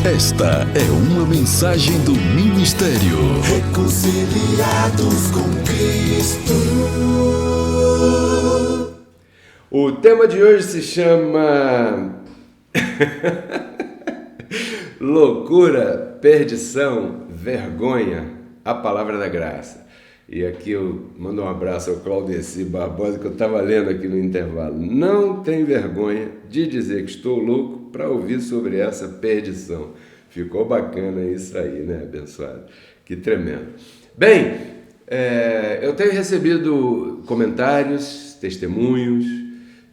Esta é uma mensagem do Ministério Reconciliados com Cristo. O tema de hoje se chama loucura, perdição, vergonha, a palavra da graça. E aqui eu mando um abraço ao Claudeci Barbosa, que eu estava lendo aqui no intervalo. Não tem vergonha de dizer que estou louco para ouvir sobre essa perdição. Ficou bacana isso aí, né, abençoado? Que tremendo. Bem, eu tenho recebido comentários, testemunhos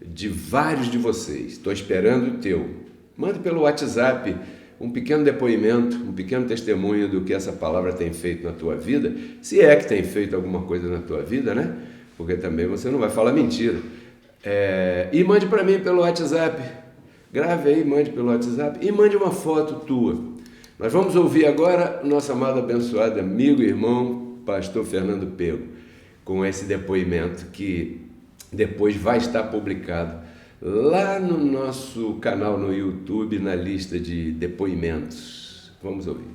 de vários de vocês. Estou esperando o teu. Mande pelo WhatsApp um pequeno depoimento, um pequeno testemunho do que essa palavra tem feito na tua vida, se é que tem feito alguma coisa na tua vida, né? Porque também você não vai falar mentira. E mande para mim pelo WhatsApp. Grave aí, mande pelo WhatsApp e mande uma foto tua. Nós vamos ouvir agora o nosso amado abençoado amigo e irmão, pastor Fernando Pego, com esse depoimento que depois vai estar publicado lá no nosso canal no YouTube, na lista de depoimentos. Vamos ouvir.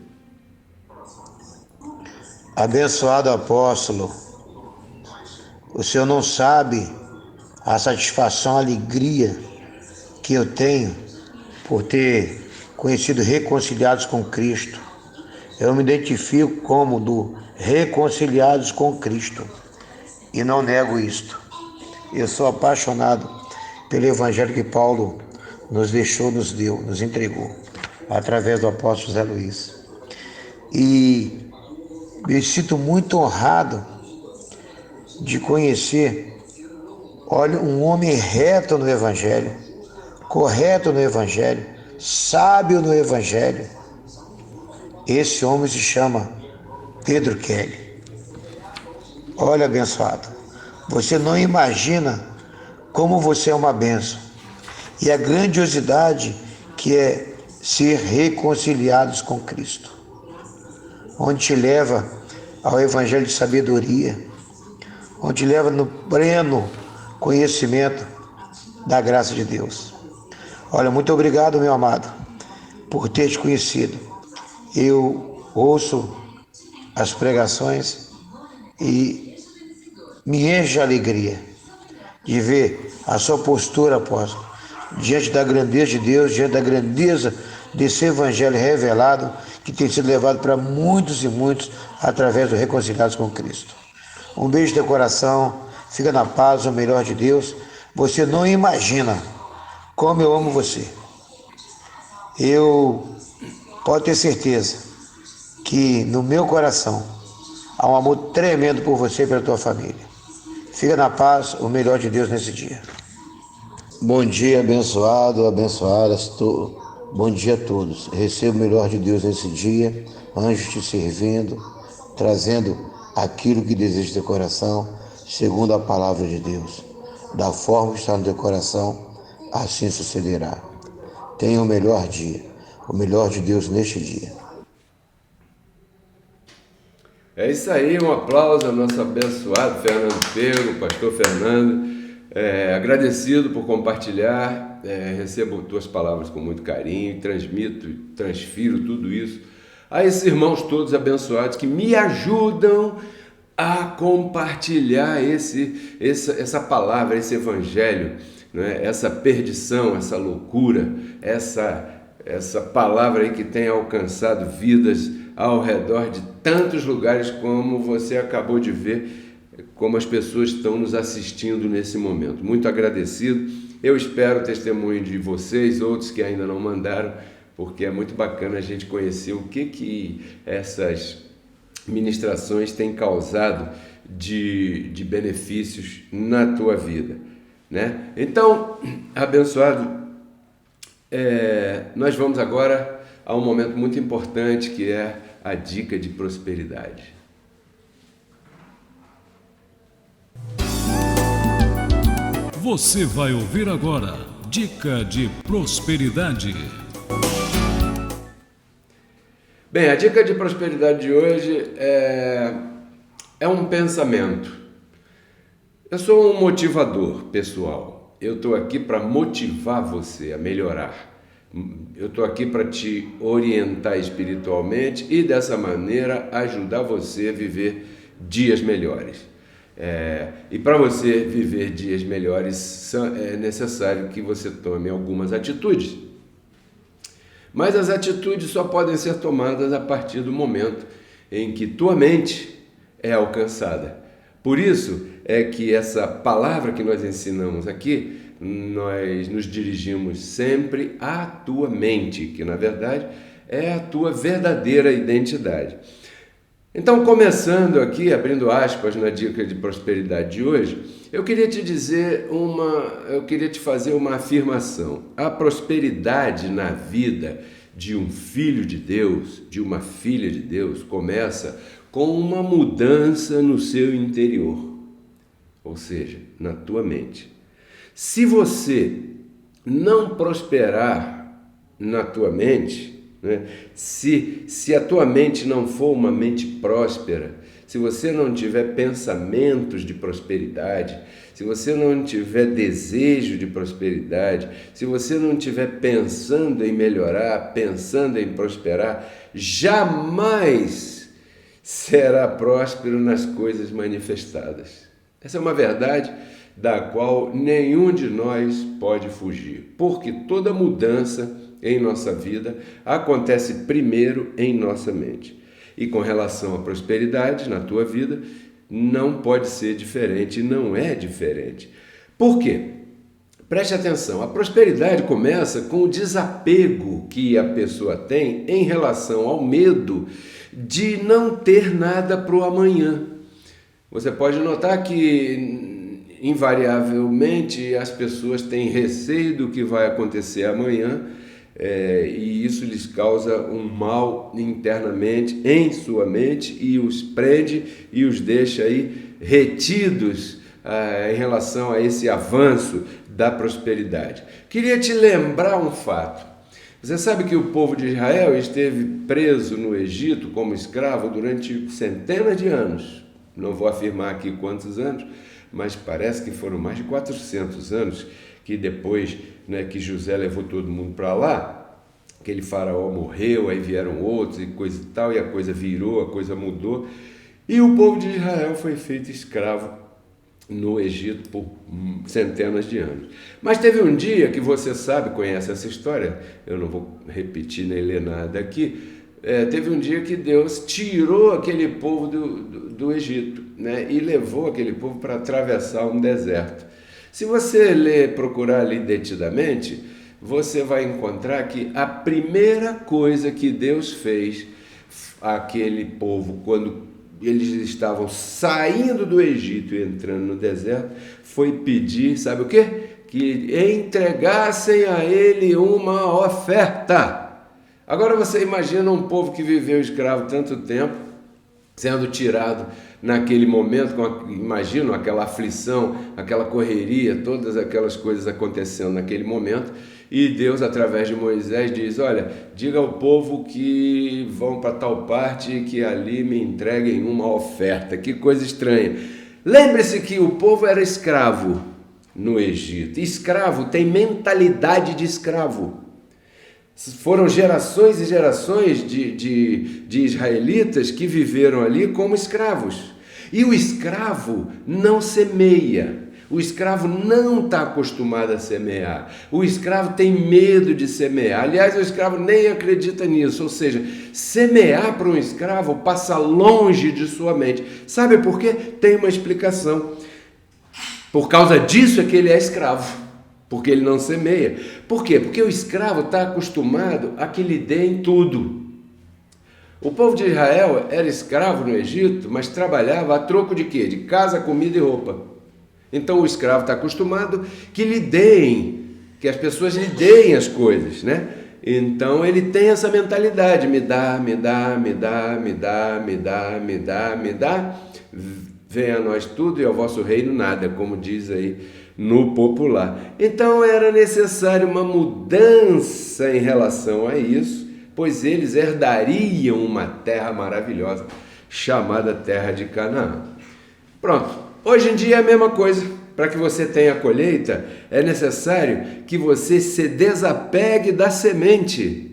Abençoado apóstolo, o senhor não sabe a satisfação, a alegria que eu tenho por ter conhecido reconciliados com Cristo. Eu me identifico como do reconciliados com Cristo e não nego isto. Eu sou apaixonado pelo evangelho que Paulo nos deixou, nos deu, nos entregou, através do apóstolo Zé Luiz. E me sinto muito honrado de conhecer, olha, um homem reto no evangelho, correto no evangelho, sábio no evangelho. Esse homem se chama Pedro Kelly. Olha, abençoado, você não imagina como você é uma bênção e a grandiosidade que é ser reconciliados com Cristo, onde te leva ao evangelho de sabedoria, onde te leva no pleno conhecimento da graça de Deus. Olha, muito obrigado, meu amado, por ter te conhecido. Eu ouço as pregações e me enche de alegria de ver a sua postura, apóstolo, diante da grandeza de Deus, diante da grandeza desse evangelho revelado que tem sido levado para muitos e muitos através do Reconciliados com Cristo. Um beijo de coração, fica na paz, o melhor de Deus. Você não imagina como eu amo você. Eu posso ter certeza que no meu coração há um amor tremendo por você e pela tua família. Fica na paz, o melhor de Deus nesse dia. Bom dia, abençoado, abençoadas. Bom dia a todos. Receba o melhor de Deus nesse dia, anjos te servindo, trazendo aquilo que deseja teu coração, segundo a palavra de Deus. Da forma que está no teu coração, assim sucederá. Tenha o melhor dia, o melhor de Deus neste dia. É isso aí, um aplauso ao nosso abençoado Fernando Pego, pastor Fernando. Agradecido por compartilhar, recebo tuas palavras com muito carinho, transfiro tudo isso a esses irmãos todos abençoados que me ajudam a compartilhar essa palavra, esse evangelho, né? Essa perdição, essa loucura, essa palavra aí que tem alcançado vidas ao redor de tantos lugares, como você acabou de ver, como as pessoas estão nos assistindo nesse momento. Muito agradecido. Eu espero o testemunho de vocês, outros que ainda não mandaram, porque é muito bacana a gente conhecer o que essas ministrações têm causado de benefícios na tua vida, né? Então, abençoado, nós vamos agora a um momento muito importante, que é a dica de prosperidade. Você vai ouvir agora Dica de Prosperidade. Bem, a dica de prosperidade de hoje é um pensamento. Eu sou um motivador pessoal. Eu estou aqui para motivar você a melhorar, Eu estou aqui para te orientar espiritualmente e dessa maneira ajudar você a viver dias melhores. E para você viver dias melhores é necessário que você tome algumas atitudes. Mas as atitudes só podem ser tomadas a partir do momento em que tua mente é alcançada. Por isso é que essa palavra que nós ensinamos aqui, nós nos dirigimos sempre à tua mente, que na verdade é a tua verdadeira identidade. Então, começando aqui, abrindo aspas na dica de prosperidade de hoje, eu queria te fazer uma afirmação. A prosperidade na vida de um filho de Deus, de uma filha de Deus, começa com uma mudança no seu interior, ou seja, na tua mente. Se você não prosperar na tua mente, né? Se a tua mente não for uma mente próspera, se você não tiver pensamentos de prosperidade, se você não tiver desejo de prosperidade, se você não estiver pensando em melhorar, pensando em prosperar, jamais será próspero nas coisas manifestadas. Essa é uma verdade da qual nenhum de nós pode fugir, porque toda mudança em nossa vida acontece primeiro em nossa mente. E com relação à prosperidade na tua vida, não pode ser diferente, não é diferente. Por quê? Preste atenção, a prosperidade começa com o desapego que a pessoa tem em relação ao medo de não ter nada para o amanhã. Você pode notar que, invariavelmente, as pessoas têm receio do que vai acontecer amanhã, e isso lhes causa um mal internamente em sua mente e os prende e os deixa aí retidos em relação a esse avanço da prosperidade. Queria te lembrar um fato. Você sabe que o povo de Israel esteve preso no Egito como escravo durante centenas de anos. Não vou afirmar aqui quantos anos, mas parece que foram mais de 400 anos que depois, né, que José levou todo mundo para lá, aquele faraó morreu, aí vieram outros e coisa e tal, e a coisa virou, a coisa mudou, e o povo de Israel foi feito escravo no Egito por centenas de anos. Mas teve um dia que você sabe, conhece essa história, eu não vou repetir nem ler nada aqui, teve um dia que Deus tirou aquele povo do Egito, né, e levou aquele povo para atravessar um deserto. Se você procurar ali detidamente, você vai encontrar que a primeira coisa que Deus fez àquele povo, quando eles estavam saindo do Egito e entrando no deserto, foi pedir, sabe o quê? Que entregassem a ele uma oferta. Agora você imagina um povo que viveu escravo tanto tempo, sendo tirado naquele momento, imagino aquela aflição, aquela correria, todas aquelas coisas acontecendo naquele momento, e Deus, através de Moisés, diz: olha, diga ao povo que vão para tal parte e que ali me entreguem uma oferta. Que coisa estranha. Lembre-se que o povo era escravo no Egito. Escravo tem mentalidade de escravo. Foram gerações e gerações de israelitas que viveram ali como escravos. E o escravo não semeia. O escravo não está acostumado a semear. O escravo tem medo de semear. Aliás, o escravo nem acredita nisso. Ou seja, semear para um escravo passa longe de sua mente. Sabe por quê? Tem uma explicação. Por causa disso é que ele é escravo. Porque ele não semeia. Por quê? Porque o escravo está acostumado a que lhe deem tudo. O povo de Israel era escravo no Egito, mas trabalhava a troco de quê? De casa, comida e roupa. Então o escravo está acostumado que lhe deem, que as pessoas lhe deem as coisas, né? Então ele tem essa mentalidade, me dá, me dá, me dá, me dá, me dá, me dá, me dá, venha a nós tudo e ao vosso reino nada, como diz aí no popular. Então era necessário uma mudança em relação a isso, pois eles herdariam uma terra maravilhosa, chamada Terra de Canaã. Pronto, hoje em dia é a mesma coisa. para que você tenha a colheita, é necessário que você se desapegue da semente.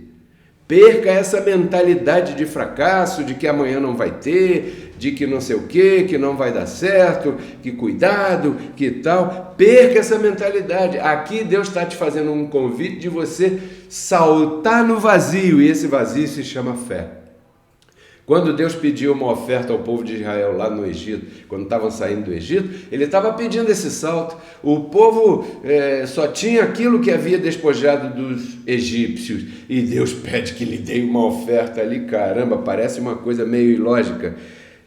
Perca essa mentalidade de fracasso, de que amanhã não vai ter, de que não sei o quê, que não vai dar certo, que cuidado, que tal. Perca essa mentalidade. Aqui Deus está te fazendo um convite de você saltar no vazio, e esse vazio se chama fé. Quando Deus pediu uma oferta ao povo de Israel lá no Egito, quando estavam saindo do Egito, ele estava pedindo esse salto. O povo só tinha aquilo que havia despojado dos egípcios, e Deus pede que lhe dê uma oferta ali. Caramba, parece uma coisa meio ilógica,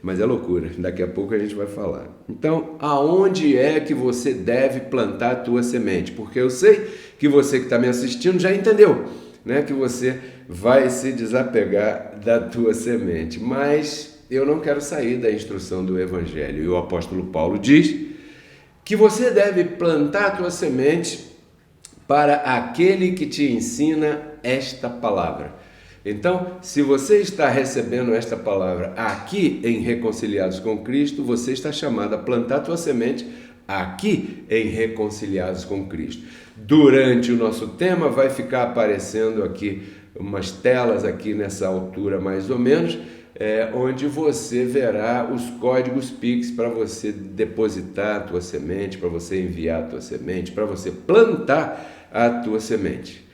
mas é loucura, daqui a pouco a gente vai falar. Então, aonde é que você deve plantar a tua semente? Porque eu sei que você que está me assistindo já entendeu, né, que você vai se desapegar da tua semente, mas eu não quero sair da instrução do Evangelho, e o apóstolo Paulo diz que você deve plantar a tua semente para aquele que te ensina esta palavra. Então, se você está recebendo esta palavra aqui em Reconciliados com Cristo, você está chamado a plantar a tua semente aqui em Reconciliados com Cristo. Durante o nosso tema vai ficar aparecendo aqui umas telas aqui nessa altura mais ou menos, onde você verá os códigos Pix para você depositar a tua semente, para você enviar a tua semente, para você plantar a tua semente.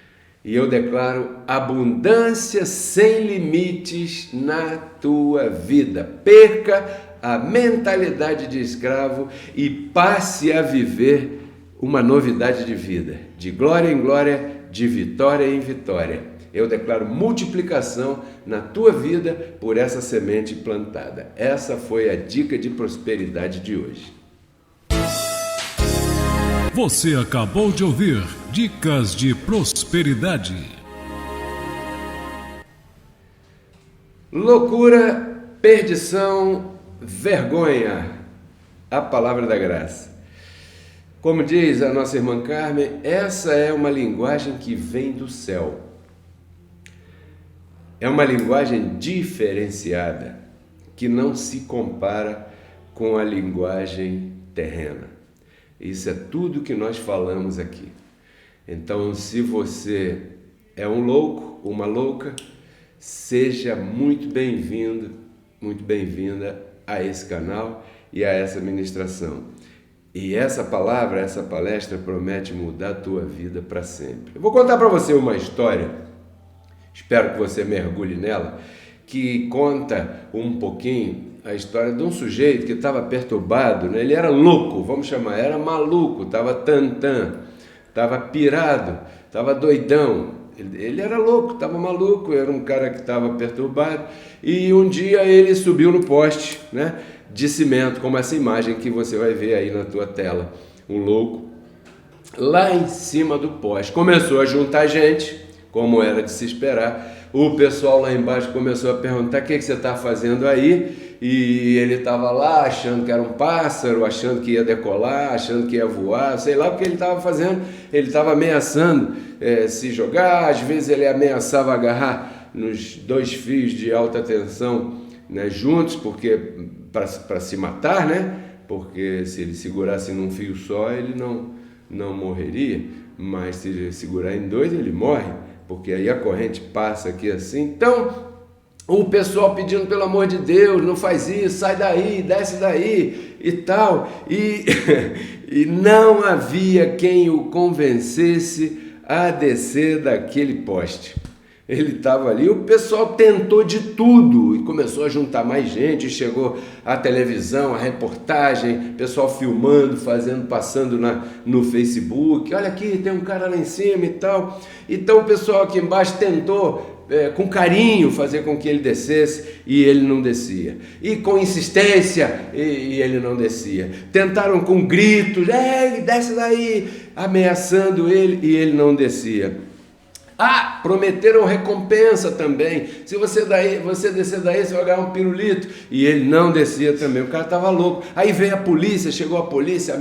E eu declaro abundância sem limites na tua vida. Perca a mentalidade de escravo e passe a viver uma novidade de vida, de glória em glória, de vitória em vitória. Eu declaro multiplicação na tua vida por essa semente plantada. Essa foi a dica de prosperidade de hoje. Você acabou de ouvir Dicas de Prosperidade. Loucura, perdição, vergonha. A palavra da graça. Como diz a nossa irmã Carmen, essa é uma linguagem que vem do céu. É uma linguagem diferenciada, que não se compara com a linguagem terrena. Isso é tudo que nós falamos aqui. Então, se você é um louco, uma louca, seja muito bem-vindo, muito bem-vinda a esse canal e a essa ministração. E essa palavra, essa palestra promete mudar a tua vida para sempre. Eu vou contar para você uma história, espero que você mergulhe nela, que conta um pouquinho a história de um sujeito que estava perturbado, né? Ele era louco, vamos chamar, era maluco, estava tantã, estava pirado, estava doidão. Ele era louco, estava maluco, era um cara que estava perturbado, e um dia ele subiu no poste, né, de cimento, como essa imagem que você vai ver aí na tua tela. Um louco lá em cima do poste, começou a juntar gente, como era de se esperar. O pessoal lá embaixo começou a perguntar: o que você está fazendo aí? E ele estava lá achando que era um pássaro, achando que ia decolar, achando que ia voar, sei lá o que ele estava fazendo. Ele estava ameaçando se jogar, às vezes ele ameaçava agarrar nos 2 fios de alta tensão, né, juntos, porque para se matar, né? Porque se ele segurasse num fio só, ele não morreria, mas se ele segurar em 2, ele morre, porque aí a corrente passa aqui assim. Então, o pessoal pedindo, pelo amor de Deus, não faz isso, sai daí, desce daí e tal. E não havia quem o convencesse a descer daquele poste. Ele estava ali, o pessoal tentou de tudo e começou a juntar mais gente, chegou a televisão, a reportagem, pessoal filmando, passando no Facebook, olha aqui, tem um cara lá em cima e tal. Então o pessoal aqui embaixo tentou com carinho fazer com que ele descesse, e ele não descia, e com insistência, e ele não descia. Tentaram com gritos: desce daí, ameaçando ele, e ele não descia. Prometeram recompensa também: se você descer daí, você vai ganhar um pirulito. E ele não descia também, o cara estava louco. Aí veio a polícia, chegou a polícia,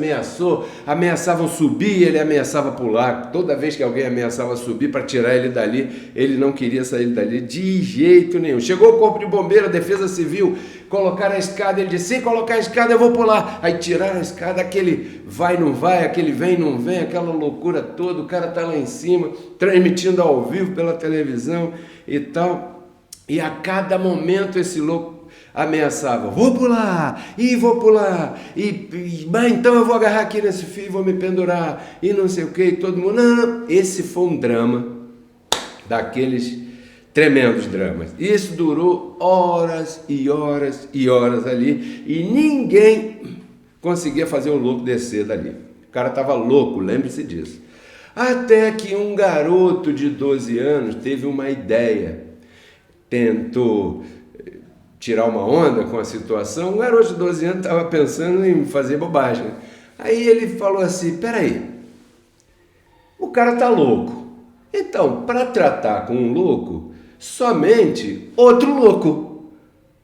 ameaçavam subir, ele ameaçava pular. Toda vez que alguém ameaçava subir para tirar ele dali, ele não queria sair dali de jeito nenhum. Chegou o corpo de bombeiro, a defesa civil, colocar a escada. Ele disse, se colocar a escada eu vou pular. Aí tiraram a escada, aquele vai, não vai, aquele vem, não vem, aquela loucura toda, o cara está lá em cima, transmitindo ao vivo pela televisão e tal. E a cada momento esse louco ameaçava, vou pular, mas então eu vou agarrar aqui nesse fio, vou me pendurar, e não sei o que, e todo mundo, não. Esse foi um drama, daqueles tremendos dramas. Isso durou horas e horas e horas ali, e ninguém conseguia fazer o louco descer dali. O cara estava louco, lembre-se disso. Até que um garoto de 12 anos teve uma ideia, tentou tirar uma onda com a situação. Um garoto de 12 anos estava pensando em fazer bobagem. Aí ele falou assim, peraí, o cara está louco. Então, para tratar com um louco, somente outro louco.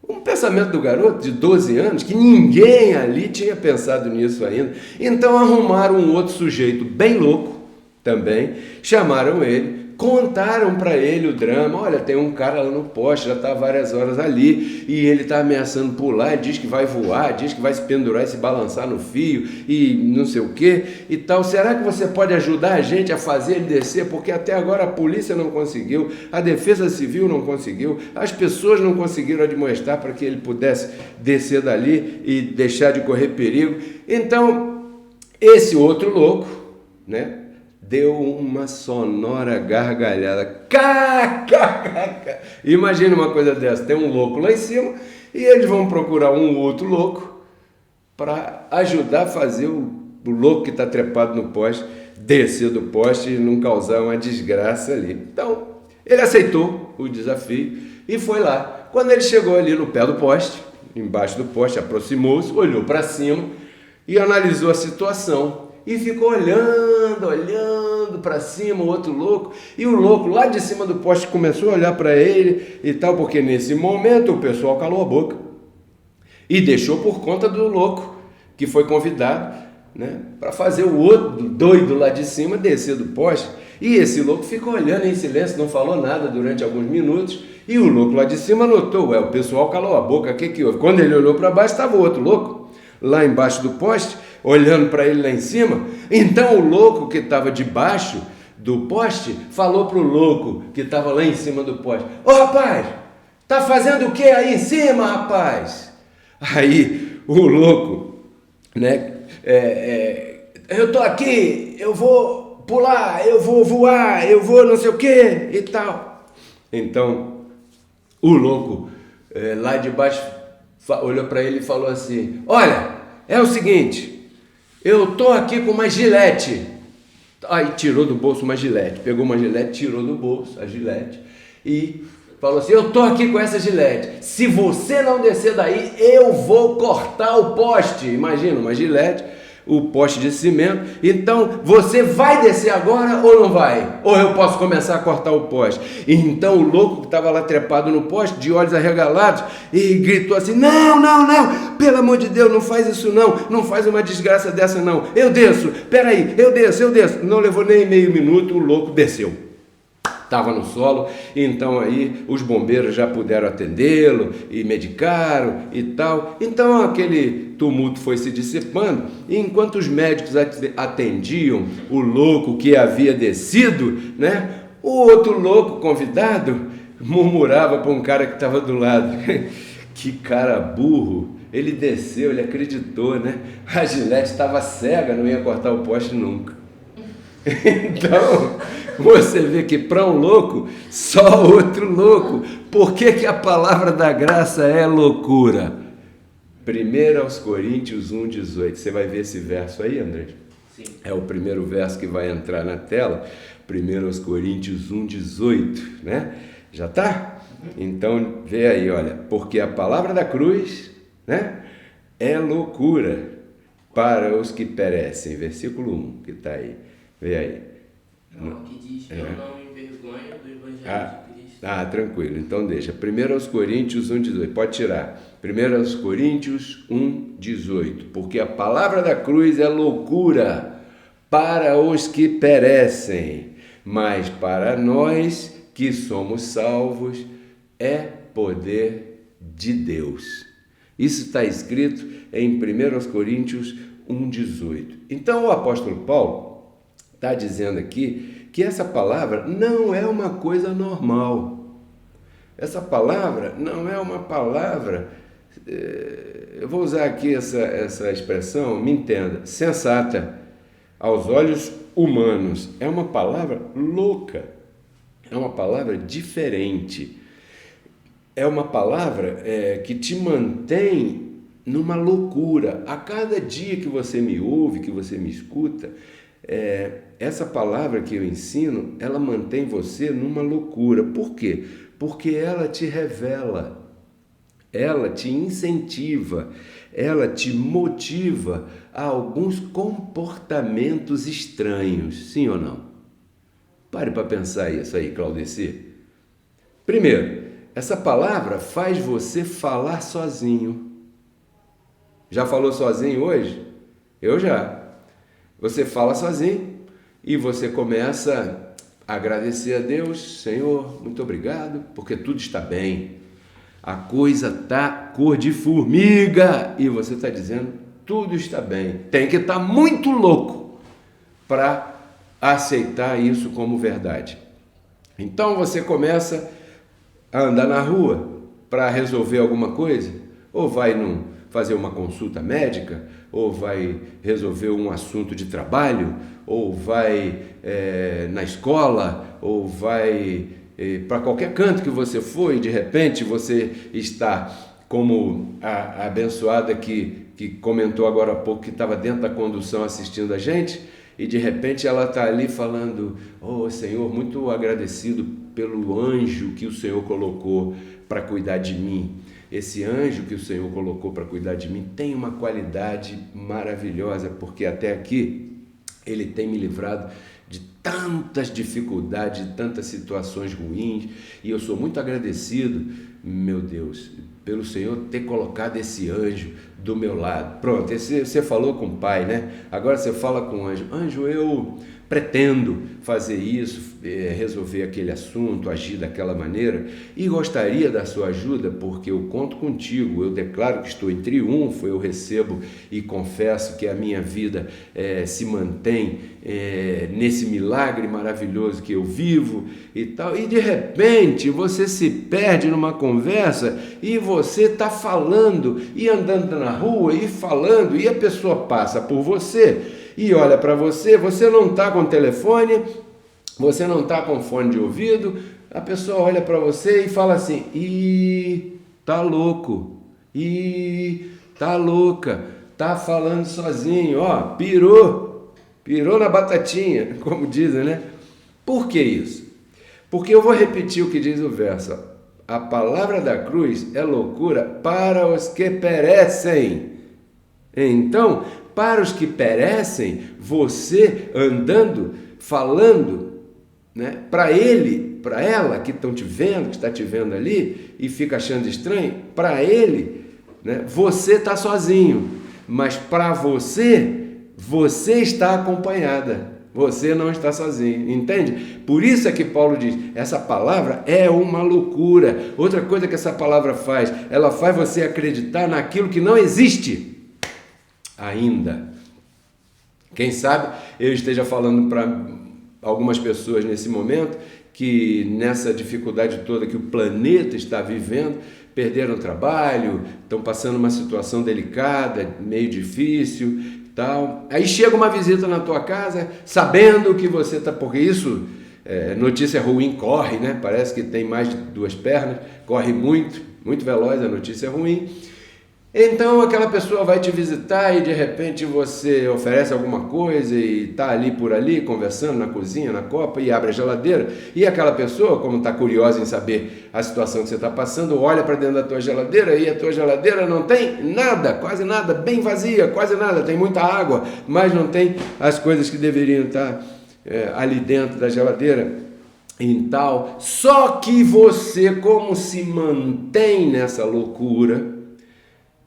Um pensamento do garoto de 12 anos, que ninguém ali tinha pensado nisso ainda. Então arrumaram um outro sujeito bem louco também, chamaram ele, contaram para ele o drama, olha, tem um cara lá no poste, já está várias horas ali, e ele está ameaçando pular, diz que vai voar, diz que vai se pendurar e se balançar no fio, e não sei o que, e tal. Será que você pode ajudar a gente a fazer ele descer? Porque até agora a polícia não conseguiu, a defesa civil não conseguiu, as pessoas não conseguiram admoestar para que ele pudesse descer dali e deixar de correr perigo. Então, esse outro louco, né, deu uma sonora gargalhada. Imagina uma coisa dessa, tem um louco lá em cima e eles vão procurar um outro louco para ajudar a fazer o louco que está trepado no poste descer do poste e não causar uma desgraça ali. Então, ele aceitou o desafio e foi lá. Quando ele chegou ali no pé do poste, embaixo do poste, aproximou-se, olhou para cima e analisou a situação. E ficou olhando para cima, o outro louco, e o louco lá de cima do poste começou a olhar para ele e tal, porque nesse momento o pessoal calou a boca e deixou por conta do louco, que foi convidado, né, para fazer o outro doido lá de cima descer do poste. E esse louco ficou olhando em silêncio, não falou nada durante alguns minutos, e o louco lá de cima notou, o pessoal calou a boca, o que houve? Quando ele olhou para baixo, estava o outro louco, lá embaixo do poste, olhando para ele lá em cima. Então o louco que estava debaixo do poste falou para o louco que estava lá em cima do poste, ô rapaz, tá fazendo o que aí em cima, rapaz? Aí o louco, né, eu tô aqui, eu vou pular, eu vou voar, eu vou não sei o que e tal. Então o louco lá de baixo olhou para ele e falou assim, olha, é o seguinte, eu tô aqui com uma gilete. Aí tirou do bolso uma gilete, pegou uma gilete, tirou do bolso a gilete e falou assim, eu tô aqui com essa gilete, se você não descer daí, eu vou cortar o poste. Imagina, uma gilete, o poste de cimento. Então, você vai descer agora ou não vai? Ou eu posso começar a cortar o poste? Então, o louco que estava lá trepado no poste, de olhos arregalados, e gritou assim, não, pelo amor de Deus, não faz isso não faz uma desgraça dessa não, eu desço, peraí, eu desço. Não levou nem meio minuto, o louco desceu. Estava no solo, então aí os bombeiros já puderam atendê-lo e medicaram e tal. Então aquele tumulto foi se dissipando, e enquanto os médicos atendiam o louco que havia descido, né, o outro louco convidado murmurava para um cara que estava do lado, que cara burro, ele desceu, ele acreditou, né? A gilete estava cega, não ia cortar o poste nunca. Então, você vê que para um louco, só outro louco. Por que a palavra da graça é loucura? 1 Coríntios 1,18. Você vai ver esse verso aí, André? Sim. É o primeiro verso que vai entrar na tela. 1 Coríntios 1,18, né? Já está? Então, vê aí, olha. Porque a palavra da cruz, né, é loucura para os que perecem. Versículo 1, que está aí. Vê aí. Não, aqui diz, eu não me envergonho do Evangelho de Cristo. Tranquilo, então deixa. 1 Coríntios 1,18, pode tirar. 1 Coríntios 1,18. Porque a palavra da cruz é loucura para os que perecem, mas para nós que somos salvos é poder de Deus. Isso está escrito em 1 Coríntios 1,18. Então o apóstolo Paulo está dizendo aqui que essa palavra não é uma coisa normal. Essa palavra não é uma palavra, eu vou usar aqui essa expressão, me entenda, sensata aos olhos humanos. É uma palavra louca, é uma palavra diferente, é uma palavra que te mantém numa loucura. A cada dia que você me ouve, que você me escuta, essa palavra que eu ensino, ela mantém você numa loucura. Por quê? Porque ela te revela, ela te incentiva, ela te motiva a alguns comportamentos estranhos, sim ou não? Pare para pensar isso aí, Claudeci. Primeiro, essa palavra faz você falar sozinho. Já falou sozinho hoje? Eu já. Você fala sozinho e você começa a agradecer a Deus. Senhor, muito obrigado, porque tudo está bem. A coisa está cor de formiga e você está dizendo, tudo está bem. Tem que estar muito louco para aceitar isso como verdade. Então você começa a andar na rua para resolver alguma coisa, ou vai fazer uma consulta médica, ou vai resolver um assunto de trabalho, ou vai na escola, ou vai para qualquer canto que você for e de repente você está como a abençoada que comentou agora há pouco, que estava dentro da condução assistindo a gente, e de repente ela está ali falando, oh Senhor, muito agradecido pelo anjo que o Senhor colocou para cuidar de mim. Esse anjo que o Senhor colocou para cuidar de mim tem uma qualidade maravilhosa, porque até aqui ele tem me livrado de tantas dificuldades, de tantas situações ruins, e eu sou muito agradecido, meu Deus, pelo Senhor ter colocado esse anjo do meu lado. Pronto, você falou com o pai, né? Agora você fala com o anjo. Anjo, eu pretendo fazer isso, resolver aquele assunto, agir daquela maneira, e gostaria da sua ajuda, porque eu conto contigo, eu declaro que estou em triunfo, eu recebo e confesso que a minha vida se mantém nesse milagre maravilhoso que eu vivo e tal, e de repente você se perde numa conversa e você está falando e andando na rua e falando, e a pessoa passa por você e olha para você, você não está com telefone, você não está com fone de ouvido, a pessoa olha para você e fala assim, ih, tá louco, ih, tá louca, tá falando sozinho, ó, pirou na batatinha, como dizem, né? Por que isso? Porque eu vou repetir o que diz o verso, a palavra da cruz é loucura para os que perecem. Então, para os que perecem, você andando, falando, né, para ele, para ela que estão te vendo, que está te vendo ali e fica achando estranho, para ele, né, você está sozinho, mas para você está acompanhada, você não está sozinho, entende? Por isso é que Paulo diz, essa palavra é uma loucura. Outra coisa que essa palavra faz, ela faz você acreditar naquilo que não existe ainda. Quem sabe eu esteja falando para algumas pessoas nesse momento que nessa dificuldade toda que o planeta está vivendo, perderam o trabalho, estão passando uma situação delicada, meio difícil, tal. Aí chega uma visita na tua casa, sabendo que você está, porque isso, notícia ruim corre, né? Parece que tem mais de duas pernas, corre muito, muito veloz a notícia ruim. Então aquela pessoa vai te visitar e de repente você oferece alguma coisa e está ali por ali conversando na cozinha, na copa, e abre a geladeira, e aquela pessoa, como está curiosa em saber a situação que você está passando, olha para dentro da tua geladeira e a tua geladeira não tem nada, quase nada, bem vazia, quase nada, tem muita água, mas não tem as coisas que deveriam estar ali dentro da geladeira e tal. Só que você, como se mantém nessa loucura,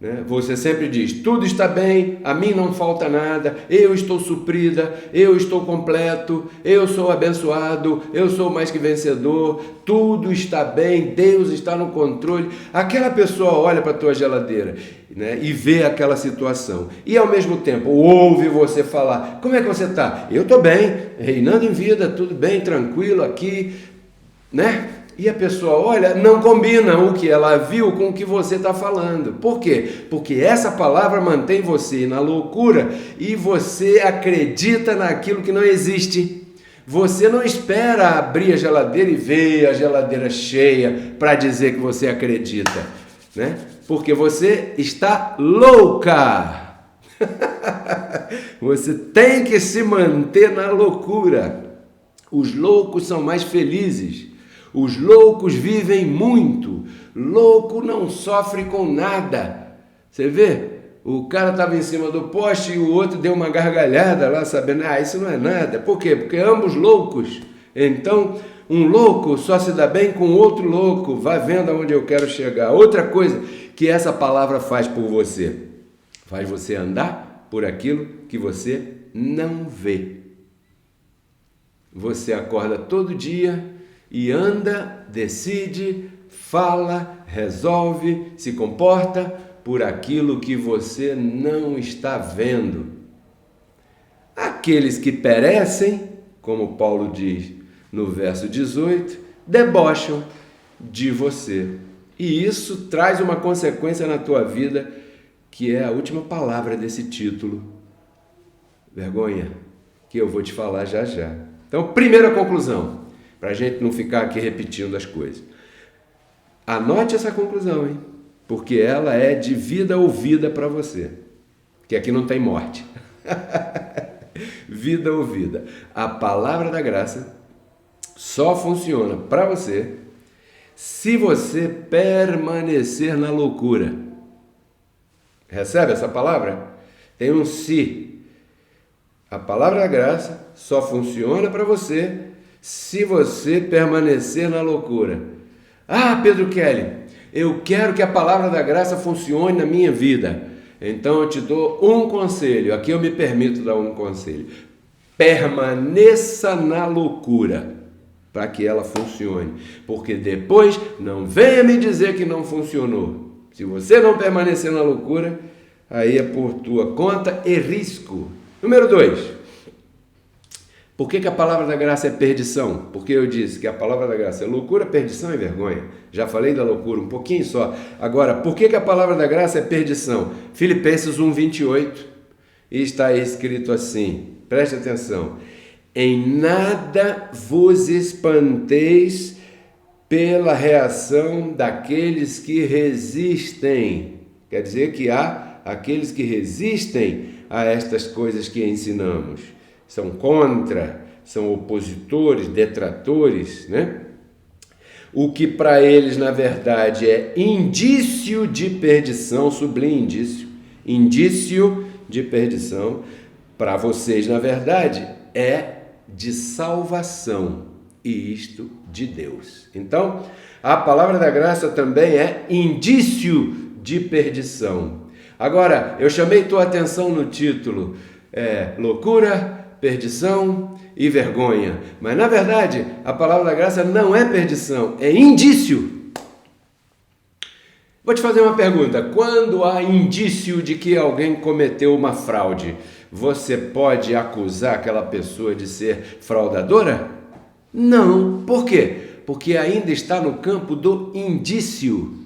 né? Você sempre diz, tudo está bem, a mim não falta nada, eu estou suprida, eu estou completo, eu sou abençoado, eu sou mais que vencedor, tudo está bem, Deus está no controle. Aquela pessoa olha para a tua geladeira, né, e vê aquela situação e ao mesmo tempo ouve você falar, como é que você está? Eu estou bem, reinando em vida, tudo bem, tranquilo aqui, né? E a pessoa olha, não combina o que ela viu com o que você está falando. Por quê? Porque essa palavra mantém você na loucura e você acredita naquilo que não existe. Você não espera abrir a geladeira e ver a geladeira cheia para dizer que você acredita, né? Porque você está louca. Você tem que se manter na loucura. Os loucos são mais felizes. Os loucos vivem muito. Louco não sofre com nada. Você vê? O cara estava em cima do poste e o outro deu uma gargalhada lá, sabendo, isso não é nada. Por quê? Porque ambos loucos. Então, um louco só se dá bem com outro louco. Vai vendo aonde eu quero chegar. Outra coisa que essa palavra faz por você. Faz você andar por aquilo que você não vê. Você acorda todo dia e anda, decide, fala, resolve, se comporta por aquilo que você não está vendo. Aqueles que perecem, como Paulo diz no verso 18, debocham de você. E isso traz uma consequência na tua vida, que é a última palavra desse título. Vergonha, que eu vou te falar já já. Então, primeira conclusão. Para a gente não ficar aqui repetindo as coisas. Anote essa conclusão, hein? Porque ela é de vida ouvida para você. Que aqui não tem morte. Vida ouvida. A palavra da graça só funciona para você se você permanecer na loucura. Recebe essa palavra? Tem um se. A palavra da graça só funciona para você se você permanecer na loucura. Pedro Kelly, eu quero que a palavra da graça funcione na minha vida. Então eu te dou um conselho. Aqui eu me permito dar um conselho. Permaneça na loucura para que ela funcione. Porque depois não venha me dizer que não funcionou. Se você não permanecer na loucura, aí é por tua conta e risco. Número 2. Por que a palavra da graça é perdição? Porque eu disse que a palavra da graça é loucura, perdição e vergonha. Já falei da loucura um pouquinho só. Agora, por que a palavra da graça é perdição? Filipenses 1:28. E está escrito assim, preste atenção. Em nada vos espanteis pela reação daqueles que resistem. Quer dizer que há aqueles que resistem a estas coisas que ensinamos. São contra, são opositores, detratores, né? O que para eles, na verdade, é indício de perdição, sublime indício de perdição, para vocês, na verdade, é de salvação, e isto de Deus. Então, a palavra da graça também é indício de perdição. Agora, eu chamei tua atenção no título, loucura, perdição e vergonha. Mas, na verdade, a palavra da graça não é perdição, é indício. Vou te fazer uma pergunta. Quando há indício de que alguém cometeu uma fraude, você pode acusar aquela pessoa de ser fraudadora? Não. Por quê? Porque ainda está no campo do indício.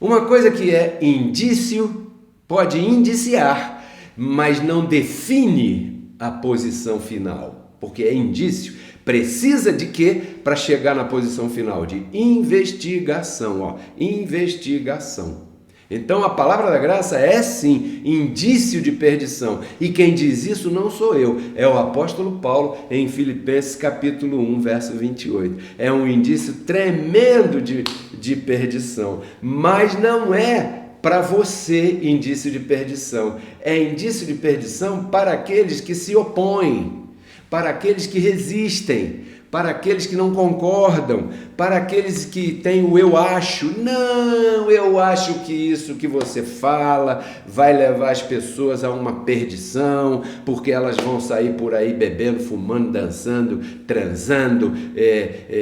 Uma coisa que é indício pode indiciar, mas não define a posição final, porque é indício. Precisa de quê para chegar na posição final? De investigação, investigação. Então a palavra da graça é sim indício de perdição, e quem diz isso não sou eu, é o apóstolo Paulo em Filipenses capítulo 1, verso 28. É um indício tremendo de perdição, mas não é para você indício de perdição, é indício de perdição para aqueles que se opõem, para aqueles que resistem, para aqueles que não concordam, para aqueles que têm o eu acho. Não, eu acho que isso que você fala vai levar as pessoas a uma perdição, porque elas vão sair por aí bebendo, fumando, dançando, transando,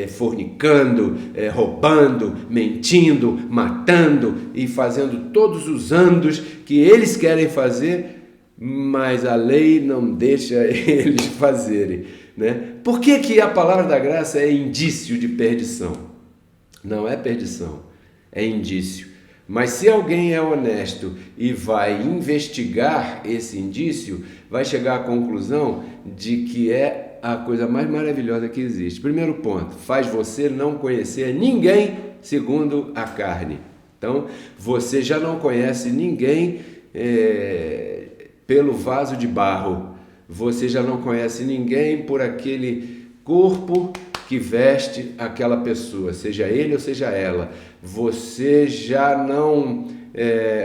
fornicando, roubando, mentindo, matando e fazendo todos os andos que eles querem fazer, mas a lei não deixa eles fazerem, né? Por que a palavra da graça é indício de perdição? Não é perdição, é indício. Mas se alguém é honesto e vai investigar esse indício, vai chegar à conclusão de que é a coisa mais maravilhosa que existe. Primeiro ponto, faz você não conhecer ninguém segundo a carne. Então, você já não conhece ninguém pelo vaso de barro. Você já não conhece ninguém por aquele corpo que veste aquela pessoa, seja ele ou seja ela. Você já não...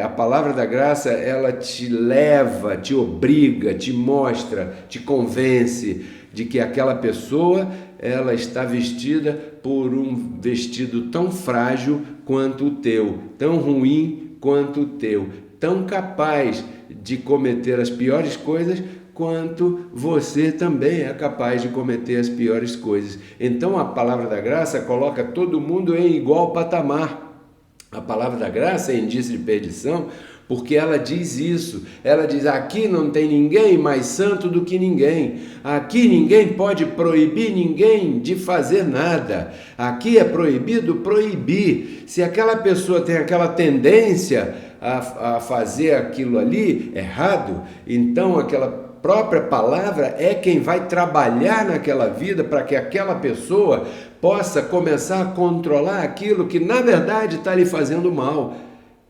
a palavra da graça, ela te leva, te obriga, te mostra, te convence de que aquela pessoa, ela está vestida por um vestido tão frágil quanto o teu, tão ruim quanto o teu, tão capaz de cometer as piores coisas quanto você também é capaz de cometer as piores coisas. Então a palavra da graça coloca todo mundo em igual patamar. A palavra da graça é indício de perdição porque ela diz isso. Ela diz: aqui não tem ninguém mais santo do que ninguém. Aqui ninguém pode proibir ninguém de fazer nada. Aqui é proibido proibir. Se aquela pessoa tem aquela tendência a fazer aquilo ali errado, então aquela própria palavra é quem vai trabalhar naquela vida para que aquela pessoa possa começar a controlar aquilo que na verdade está lhe fazendo mal.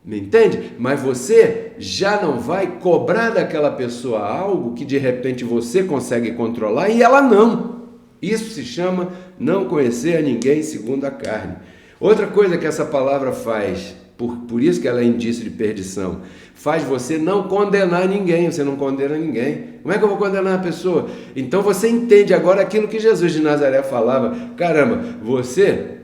Me entende? Mas você já não vai cobrar daquela pessoa algo que de repente você consegue controlar e ela não. Isso se chama não conhecer a ninguém segundo a carne. Outra coisa que essa palavra faz, por isso que ela é indício de perdição, faz você não condenar ninguém. Você não condena ninguém. Como é que eu vou condenar a pessoa? Então você entende agora aquilo que Jesus de Nazaré falava. Caramba, você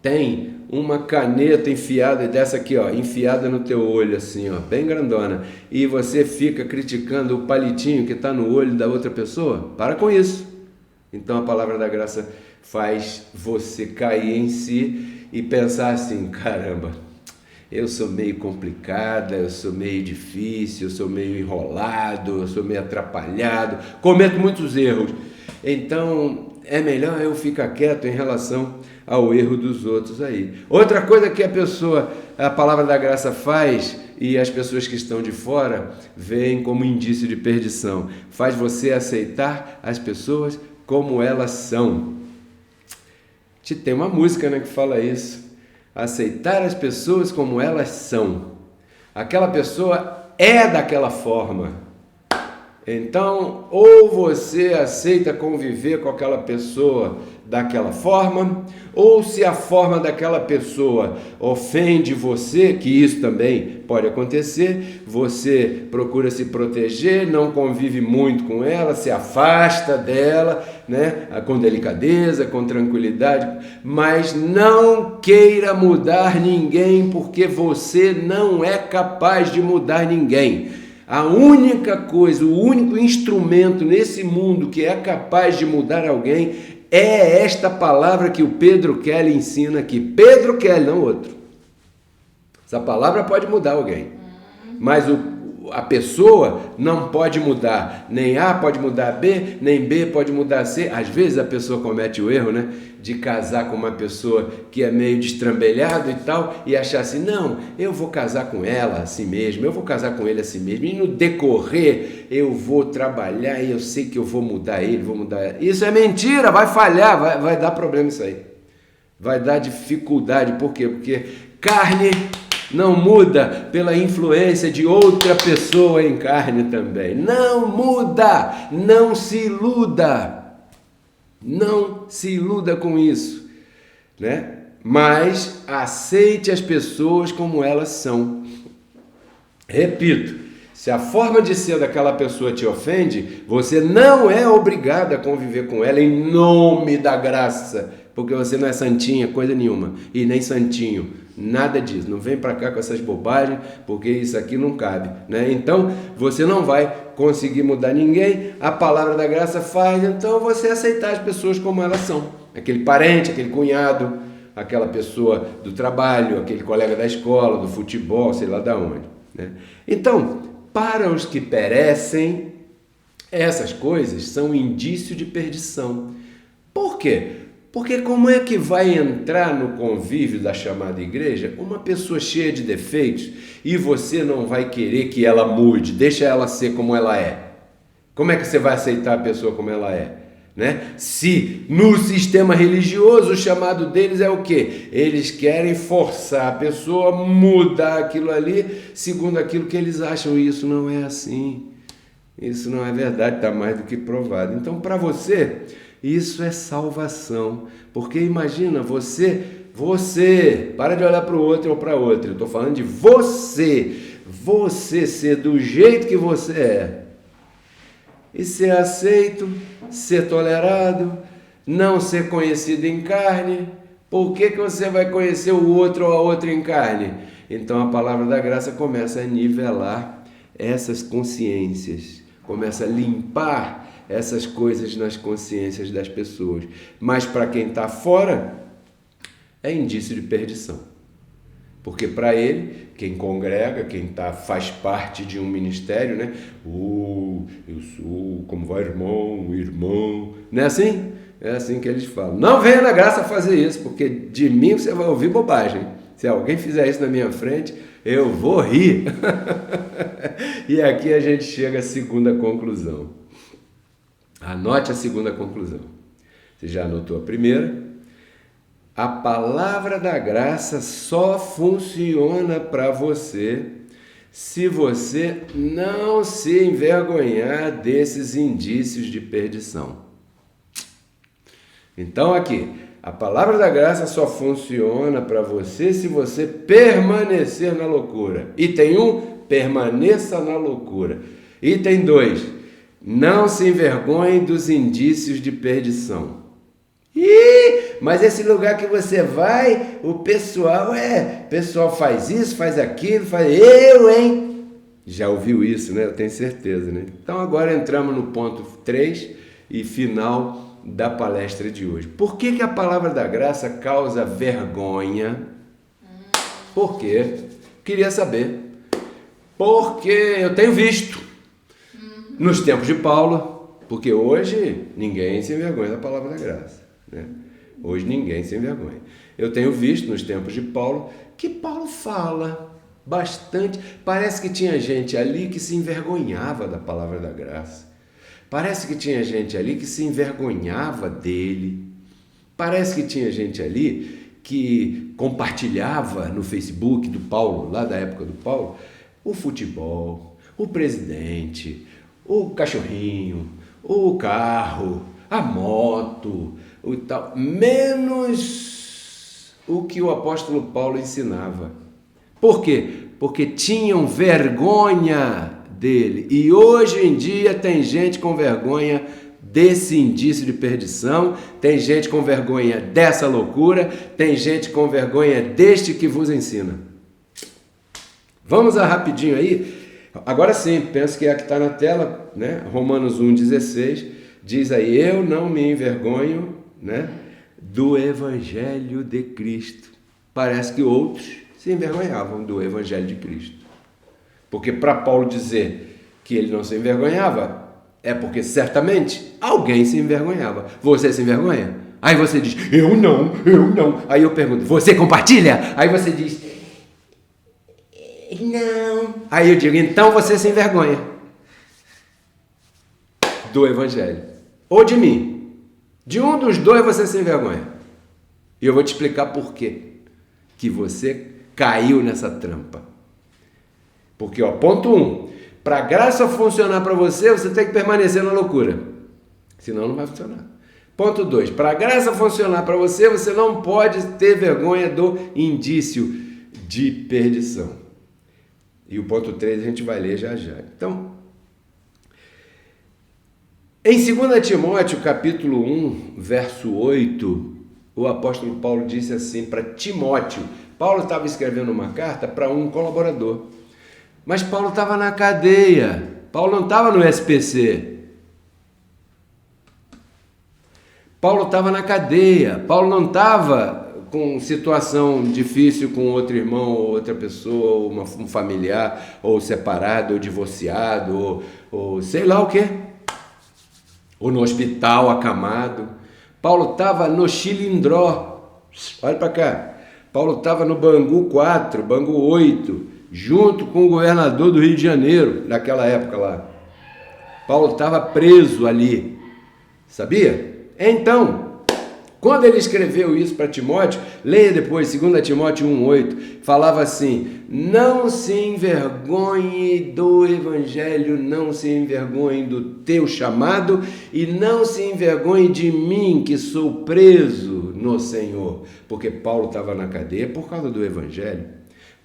tem uma caneta enfiada dessa aqui, ó, enfiada no teu olho assim, ó, bem grandona, e você fica criticando o palitinho que está no olho da outra pessoa? Para com isso. Então a palavra da graça faz você cair em si e pensar assim: caramba, eu sou meio complicada, eu sou meio difícil, eu sou meio enrolado, eu sou meio atrapalhado, cometo muitos erros. Então é melhor eu ficar quieto em relação ao erro dos outros aí. Outra coisa que a palavra da graça faz, e as pessoas que estão de fora veem como indício de perdição, faz você aceitar as pessoas como elas são. Tem uma música, né, que fala isso. Aceitar as pessoas como elas são. Aquela pessoa é daquela forma. Então, ou você aceita conviver com aquela pessoa daquela forma, ou se a forma daquela pessoa ofende você, que isso também pode acontecer, você procura se proteger, não convive muito com ela, se afasta dela, né, com delicadeza, com tranquilidade, mas não queira mudar ninguém, porque você não é capaz de mudar ninguém. A única coisa, o único instrumento nesse mundo que é capaz de mudar alguém é esta palavra que o Pedro Kelly ensina aqui. Pedro Kelly, não outro. Essa palavra pode mudar alguém, mas a pessoa não pode mudar. Nem A pode mudar B, nem B pode mudar C. Às vezes a pessoa comete o erro, né, de casar com uma pessoa que é meio destrambelhado e tal, e achar assim: não, eu vou casar com ela assim mesmo, eu vou casar com ele assim mesmo, e no decorrer eu vou trabalhar e eu sei que eu vou mudar ele, vou mudar ela. Isso é mentira, vai falhar, vai dar problema isso aí. Vai dar dificuldade. Por quê? Porque carne não muda pela influência de outra pessoa em carne também. Não muda, não se iluda. Não se iluda com isso, né? Mas aceite as pessoas como elas são. Repito, Se a forma de ser daquela pessoa te ofende, você não é obrigado a conviver com ela em nome da graça, porque você não é santinha, coisa nenhuma, e nem santinho, nada disso. Não vem para cá com essas bobagens, porque isso aqui não cabe, né? Então, você não vai conseguir mudar ninguém, a palavra da graça faz, então você aceitar as pessoas como elas são. Aquele parente, aquele cunhado, aquela pessoa do trabalho, aquele colega da escola, do futebol, sei lá da onde, né? Então, para os que perecem, essas coisas são indício de perdição. Por quê? Porque como é que vai entrar no convívio da chamada igreja uma pessoa cheia de defeitos e você não vai querer que ela mude, deixa ela ser como ela é? Como é que você vai aceitar a pessoa como ela é? Né? Se no sistema religioso o chamado deles é o quê? Eles querem forçar a pessoa a mudar aquilo ali segundo aquilo que eles acham, e isso não é assim. Isso não é verdade, está mais do que provado. Então, para você, isso é salvação, porque imagina você, para de olhar para o outro ou para outra, eu estou falando de você ser do jeito que você é, e ser aceito, ser tolerado, não ser conhecido em carne. Por que você vai conhecer o outro ou a outra em carne? Então a palavra da graça começa a nivelar essas consciências, começa a limpar essas coisas nas consciências das pessoas. Mas para quem está fora, é indício de perdição. Porque para ele, quem congrega, quem faz parte de um ministério, né? Eu sou, como vai irmão, não é assim? É assim que eles falam. Não venha na graça fazer isso, porque de mim você vai ouvir bobagem. Se alguém fizer isso na minha frente, eu vou rir. E aqui a gente chega à segunda conclusão. Anote a segunda conclusão. Você já anotou a primeira? A palavra da graça só funciona para você se você não se envergonhar desses indícios de perdição. Então aqui, a palavra da graça só funciona para você se você permanecer na loucura. Item 1, permaneça na loucura. Item 2, não se envergonhe dos indícios de perdição. Mas esse lugar que você vai, o pessoal faz isso, faz aquilo, hein? Já ouviu isso, né? Eu tenho certeza, né? Então agora entramos no ponto 3 e final da palestra de hoje. Por que a palavra da graça causa vergonha? Por quê? Queria saber. Porque eu tenho visto nos tempos de Paulo, porque hoje ninguém se envergonha da palavra da graça, né? Hoje ninguém se envergonha. Eu tenho visto nos tempos de Paulo que Paulo fala bastante. Parece que tinha gente ali que se envergonhava da palavra da graça. Parece que tinha gente ali que se envergonhava dele. Parece que tinha gente ali que compartilhava no Facebook do Paulo, lá da época do Paulo, o futebol, o presidente, o cachorrinho, o carro, a moto, o tal, menos o que o apóstolo Paulo ensinava. Por quê? Porque tinham vergonha dele. E hoje em dia tem gente com vergonha desse indício de perdição, tem gente com vergonha dessa loucura, tem gente com vergonha deste que vos ensina. Vamos a rapidinho aí. Agora sim, penso que é a que está na tela, né? Romanos 1,16 diz aí: eu não me envergonho, né, do Evangelho de Cristo. Parece que outros se envergonhavam do Evangelho de Cristo. Porque para Paulo dizer que ele não se envergonhava, é porque certamente alguém se envergonhava. Você se envergonha? Aí você diz, eu não. Aí eu pergunto, você compartilha? Aí você diz, não. Aí eu digo, então você se envergonha do Evangelho. Ou de mim. De um dos dois você se envergonha. E eu vou te explicar por quê que você caiu nessa trampa. Porque, ponto 1, para a graça funcionar para você, você tem que permanecer na loucura. Senão não vai funcionar. Ponto 2, para a graça funcionar para você, você não pode ter vergonha do indício de perdição. E o ponto 3 a gente vai ler já já. Então, em 2 Timóteo, capítulo 1, verso 8, o apóstolo Paulo disse assim para Timóteo. Paulo estava escrevendo uma carta para um colaborador. Mas Paulo estava na cadeia. Paulo não estava no SPC. Paulo estava na cadeia. Paulo não estava com situação difícil com outro irmão, ou outra pessoa, ou um familiar, ou separado, ou divorciado, ou sei lá o quê. Ou no hospital, acamado. Paulo estava no Chilindró. Olha para cá. Paulo estava no Bangu 4, Bangu 8, junto com o governador do Rio de Janeiro, naquela época lá. Paulo estava preso ali. Sabia? Então, quando ele escreveu isso para Timóteo, leia depois, 2 Timóteo 1,8, falava assim: não se envergonhe do evangelho, não se envergonhe do teu chamado e não se envergonhe de mim, que sou preso no Senhor. Porque Paulo estava na cadeia por causa do evangelho.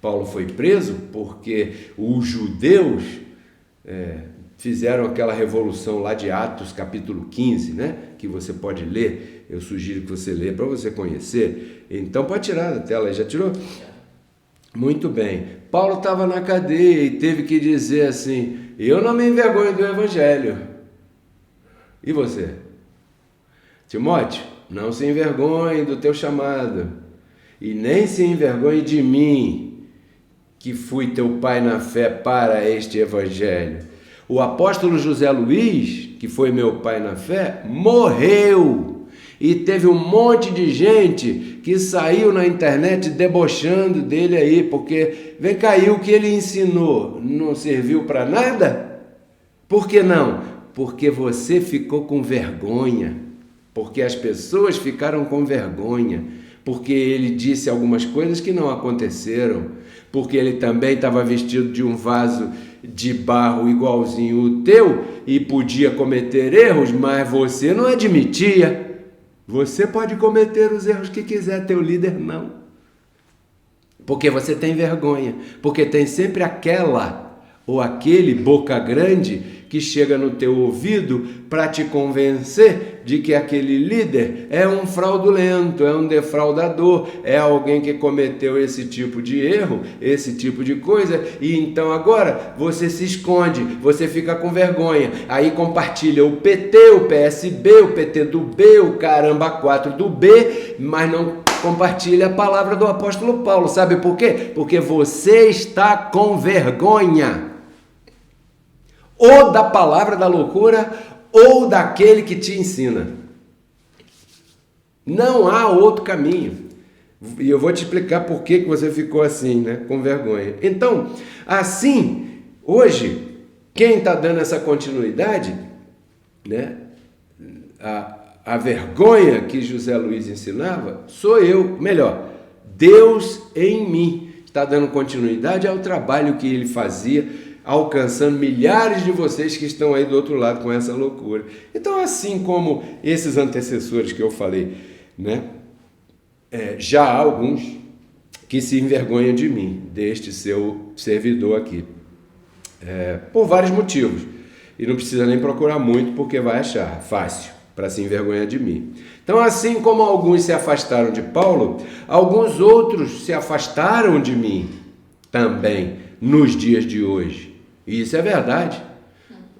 Paulo foi preso porque os judeus fizeram aquela revolução lá de Atos, capítulo 15, né? Que você pode ler, eu sugiro que você leia para você conhecer. Então pode tirar da tela, já tirou? Muito bem. Paulo estava na cadeia e teve que dizer assim: eu não me envergonho do evangelho. E você? Timóteo, não se envergonhe do teu chamado e nem se envergonhe de mim, que fui teu pai na fé para este evangelho. O apóstolo José Luiz, que foi meu pai na fé, morreu. E teve um monte de gente que saiu na internet debochando dele aí, porque, vem cá, e o que ele ensinou não serviu para nada? Por que não? Porque você ficou com vergonha. Porque as pessoas ficaram com vergonha. Porque ele disse algumas coisas que não aconteceram. Porque ele também estava vestido de um vaso de barro igualzinho o teu e podia cometer erros, mas você não admitia. Você pode cometer os erros que quiser, teu líder não. Porque você tem vergonha, porque tem sempre aquela ou aquele boca grande que chega no teu ouvido para te convencer de que aquele líder é um fraudulento, é um defraudador, é alguém que cometeu esse tipo de erro, esse tipo de coisa, e então agora você se esconde, você fica com vergonha, aí compartilha o PT, o PSB, o PT do B, o caramba 4 do B, mas não compartilha a palavra do apóstolo Paulo. Sabe por quê? Porque você está com vergonha. Ou da palavra da loucura, ou daquele que te ensina. Não há outro caminho. E eu vou te explicar por que você ficou assim, né? Com vergonha. Então, assim, hoje, quem está dando essa continuidade, né? A vergonha que José Luiz ensinava, sou eu. Melhor, Deus em mim está dando continuidade ao trabalho que ele fazia, alcançando milhares de vocês que estão aí do outro lado com essa loucura. Então, assim como esses antecessores que eu falei, né? Já há alguns que se envergonham de mim, deste seu servidor aqui, por vários motivos. E não precisa nem procurar muito, porque vai achar fácil para se envergonhar de mim. Então, assim como alguns se afastaram de Paulo, alguns outros se afastaram de mim também nos dias de hoje. Isso é verdade.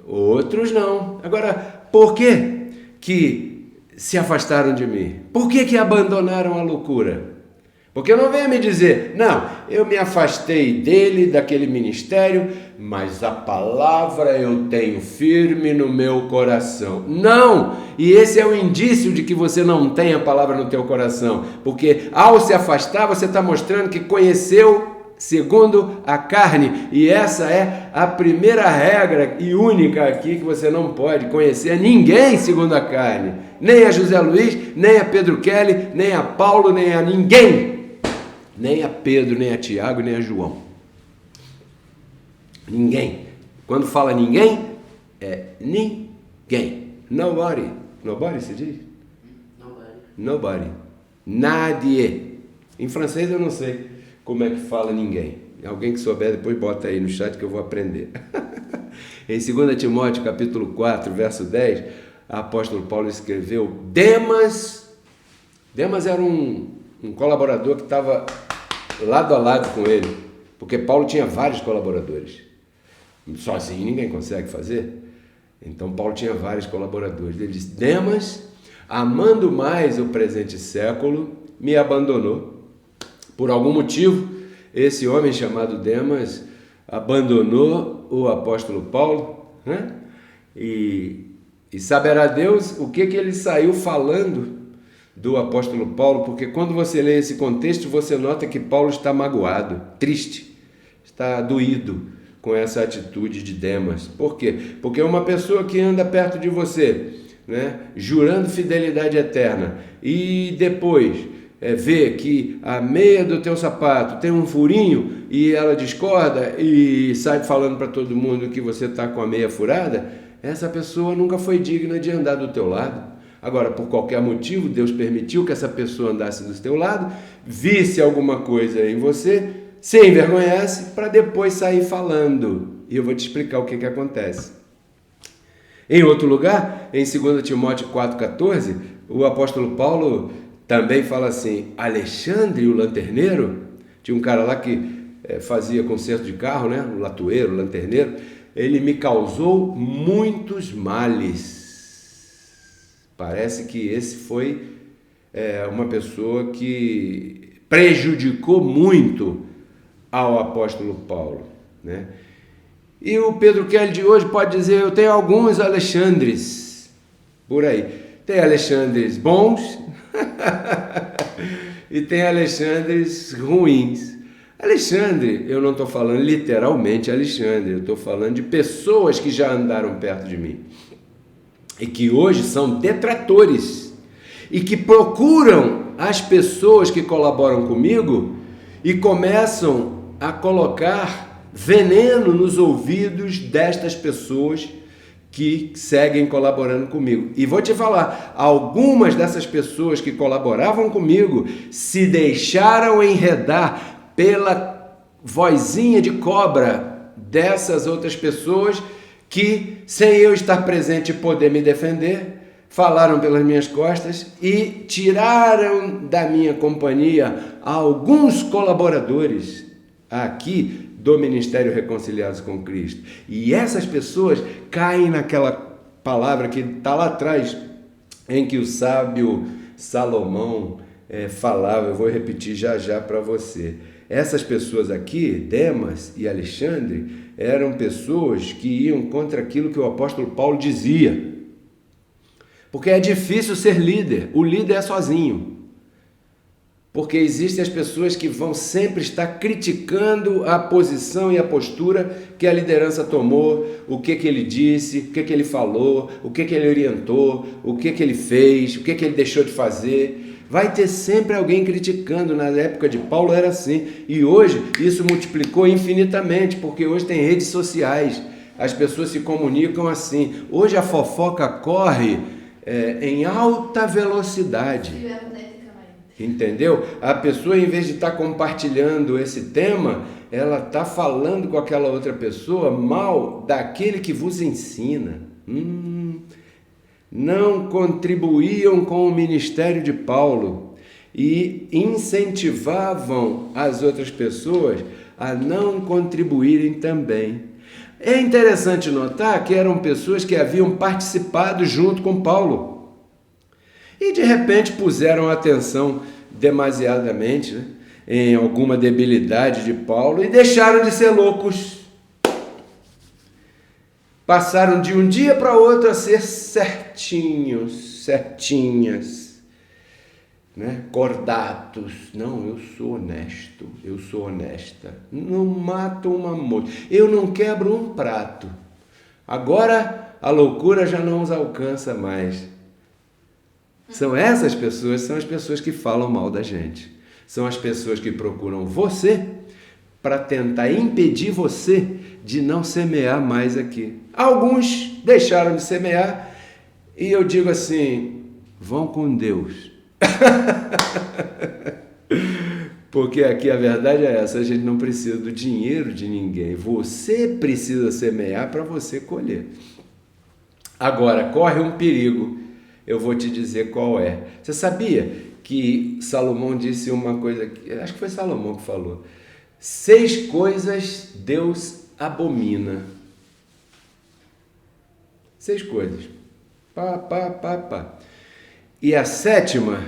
Outros não. Agora, por que se afastaram de mim? Por que abandonaram a loucura? Porque não venha me dizer, não, eu me afastei dele, daquele ministério, mas a palavra eu tenho firme no meu coração. Não! E esse é o indício de que você não tem a palavra no teu coração. Porque ao se afastar, você está mostrando que conheceu segundo a carne, e essa é a primeira regra e única aqui, que você não pode conhecer ninguém segundo a carne, nem a José Luiz, nem a Pedro Kelly, nem a Paulo, nem a ninguém, nem a Pedro, nem a Tiago, nem a João. Ninguém. Quando fala ninguém, é ninguém. Nobody se diz? Nobody. Nadie. Em francês eu não sei como é que fala ninguém. Alguém que souber, depois bota aí no chat que eu vou aprender. Em 2 Timóteo, capítulo 4, verso 10, o apóstolo Paulo escreveu: Demas era um colaborador que estava lado a lado com ele, porque Paulo tinha vários colaboradores. Sozinho ninguém consegue fazer. Então Paulo tinha vários colaboradores. Ele disse: Demas, amando mais o presente século, me abandonou. Por algum motivo, esse homem chamado Demas abandonou o apóstolo Paulo, né? E saberá Deus o que ele saiu falando do apóstolo Paulo, porque quando você lê esse contexto, você nota que Paulo está magoado, triste, está doído com essa atitude de Demas. Por quê? Porque uma pessoa que anda perto de você, né, jurando fidelidade eterna, e depois vê que a meia do teu sapato tem um furinho e ela discorda e sai falando para todo mundo que você está com a meia furada, essa pessoa nunca foi digna de andar do teu lado. Agora, por qualquer motivo, Deus permitiu que essa pessoa andasse do teu lado, visse alguma coisa em você, se envergonhasse, para depois sair falando. E eu vou te explicar o que acontece. Em outro lugar, em 2 Timóteo 4,14, o apóstolo Paulo também fala assim: Alexandre, o lanterneiro, tinha um cara lá que fazia conserto de carro, né? O latoeiro, o lanterneiro, ele me causou muitos males. Parece que esse foi uma pessoa que prejudicou muito ao apóstolo Paulo, né? E o Pedro Kelly de hoje pode dizer: eu tenho alguns Alexandres por aí. Tem Alexandres bons e tem Alexandres ruins. Alexandre, eu não estou falando literalmente Alexandre, eu estou falando de pessoas que já andaram perto de mim e que hoje são detratores e que procuram as pessoas que colaboram comigo e começam a colocar veneno nos ouvidos destas pessoas que seguem colaborando comigo. E vou te falar, algumas dessas pessoas que colaboravam comigo se deixaram enredar pela vozinha de cobra dessas outras pessoas que, sem eu estar presente e poder me defender, falaram pelas minhas costas e tiraram da minha companhia alguns colaboradores aqui do Ministério Reconciliados com Cristo. E essas pessoas caem naquela palavra que está lá atrás, em que o sábio Salomão falava. Eu vou repetir já para você. Essas pessoas aqui, Demas e Alexandre, eram pessoas que iam contra aquilo que o apóstolo Paulo dizia. Porque é difícil ser líder, o líder é sozinho. Porque existem as pessoas que vão sempre estar criticando a posição e a postura que a liderança tomou, o que ele disse, o que ele falou, o que ele orientou, o que ele fez, o que ele deixou de fazer. Vai ter sempre alguém criticando. Na época de Paulo era assim. E hoje isso multiplicou infinitamente, porque hoje tem redes sociais, as pessoas se comunicam assim. Hoje a fofoca corre em alta velocidade. Entendeu? A pessoa, em vez de estar compartilhando esse tema, ela está falando com aquela outra pessoa mal daquele que vos ensina. Não contribuíam com o ministério de Paulo e incentivavam as outras pessoas a não contribuírem também. É interessante notar que eram pessoas que haviam participado junto com Paulo e de repente puseram atenção demasiadamente, né, em alguma debilidade de Paulo e deixaram de ser loucos. Passaram de um dia para outro a ser certinhos, certinhas, né? Cordatos. Não, eu sou honesto, eu sou honesta. Não mato uma mosca, eu não quebro um prato. Agora a loucura já não os alcança mais. São essas pessoas, são as pessoas que falam mal da gente. São as pessoas que procuram você para tentar impedir você de não semear mais aqui. Alguns deixaram de semear e eu digo assim: vão com Deus. Porque aqui a verdade é essa, a gente não precisa do dinheiro de ninguém. Você precisa semear para você colher. Agora, corre um perigo, eu vou te dizer qual é. Você sabia que Salomão disse uma coisa, acho que foi Salomão que falou, 6 coisas Deus abomina. 6 coisas. Pá. E a 7ª,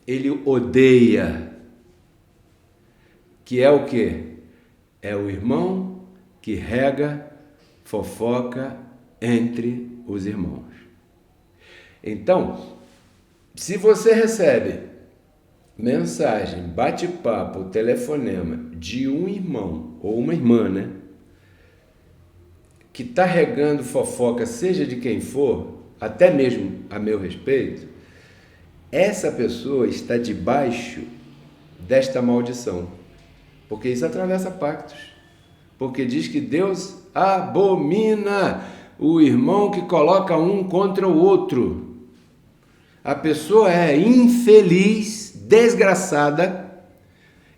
ele odeia. Que é o quê? É o irmão que rega fofoca entre os irmãos. Então, se você recebe mensagem, bate-papo, telefonema de um irmão ou uma irmã, né? Que está regando fofoca, seja de quem for, até mesmo a meu respeito, essa pessoa está debaixo desta maldição. Porque isso atravessa pactos. Porque diz que Deus abomina o irmão que coloca um contra o outro. A pessoa é infeliz, desgraçada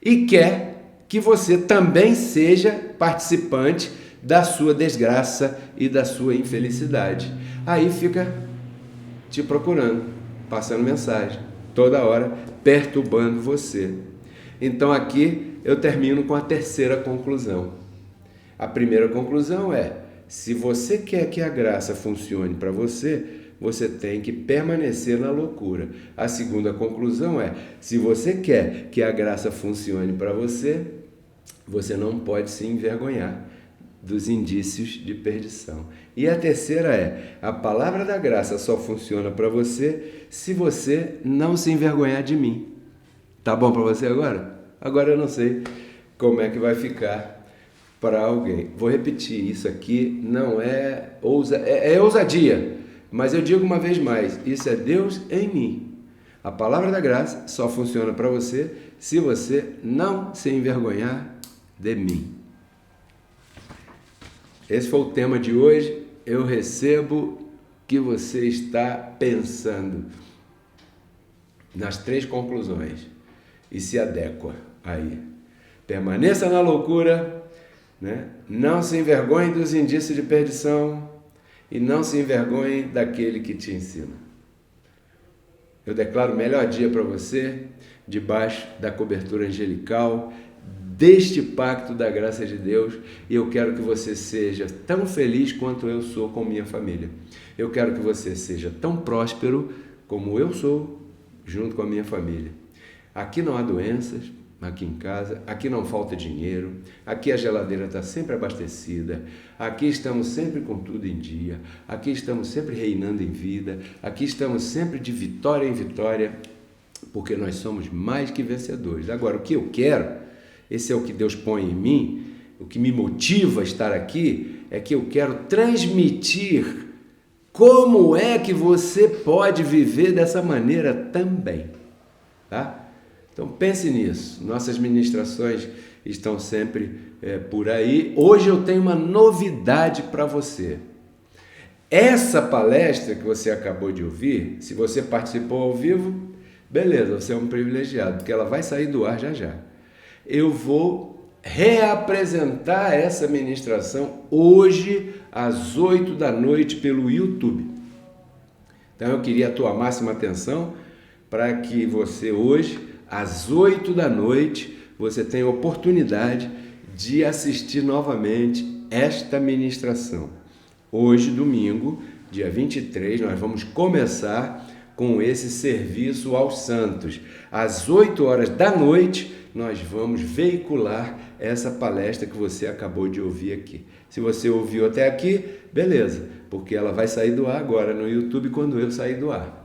e quer que você também seja participante da sua desgraça e da sua infelicidade. Aí fica te procurando, passando mensagem, toda hora, perturbando você. Então aqui eu termino com a 3ª conclusão. A primeira conclusão é, se você quer que a graça funcione para você, você tem que permanecer na loucura. A segunda conclusão é, se você quer que a graça funcione para você, você não pode se envergonhar dos indícios de perdição. E a terceira é, a palavra da graça só funciona para você se você não se envergonhar de mim. Tá bom para você agora? Agora eu não sei como é que vai ficar para alguém. Vou repetir, isso aqui não é ousadia, mas eu digo uma vez mais, isso é Deus em mim. A palavra da graça só funciona para você se você não se envergonhar de mim. Esse foi o tema de hoje. Eu recebo que você está pensando nas 3 conclusões e se adequa aí. Permaneça na loucura, né? Não se envergonhe dos indícios de perdição e não se envergonhe daquele que te ensina. Eu declaro o melhor dia para você, debaixo da cobertura angelical, deste pacto da graça de Deus, e eu quero que você seja tão feliz quanto eu sou com minha família. Eu quero que você seja tão próspero como eu sou, junto com a minha família. Aqui não há doenças, aqui em casa, aqui não falta dinheiro, aqui a geladeira está sempre abastecida, aqui estamos sempre com tudo em dia, aqui estamos sempre reinando em vida, aqui estamos sempre de vitória em vitória, porque nós somos mais que vencedores. Agora, o que eu quero, esse é o que Deus põe em mim, o que me motiva a estar aqui, é que eu quero transmitir como é que você pode viver dessa maneira também, tá? Então pense nisso, nossas ministrações estão sempre por aí. Hoje eu tenho uma novidade para você. Essa palestra que você acabou de ouvir, se você participou ao vivo, beleza, você é um privilegiado, porque ela vai sair do ar já já. Eu vou reapresentar essa ministração hoje às 8 da noite pelo YouTube. Então eu queria a tua máxima atenção para que você hoje, às 8 da noite, você tenha a oportunidade de assistir novamente esta ministração. Hoje, domingo, dia 23, nós vamos começar com esse serviço aos santos. Às 8 horas da noite, nós vamos veicular essa palestra que você acabou de ouvir aqui. Se você ouviu até aqui, beleza, porque ela vai sair do ar agora no YouTube quando eu sair do ar.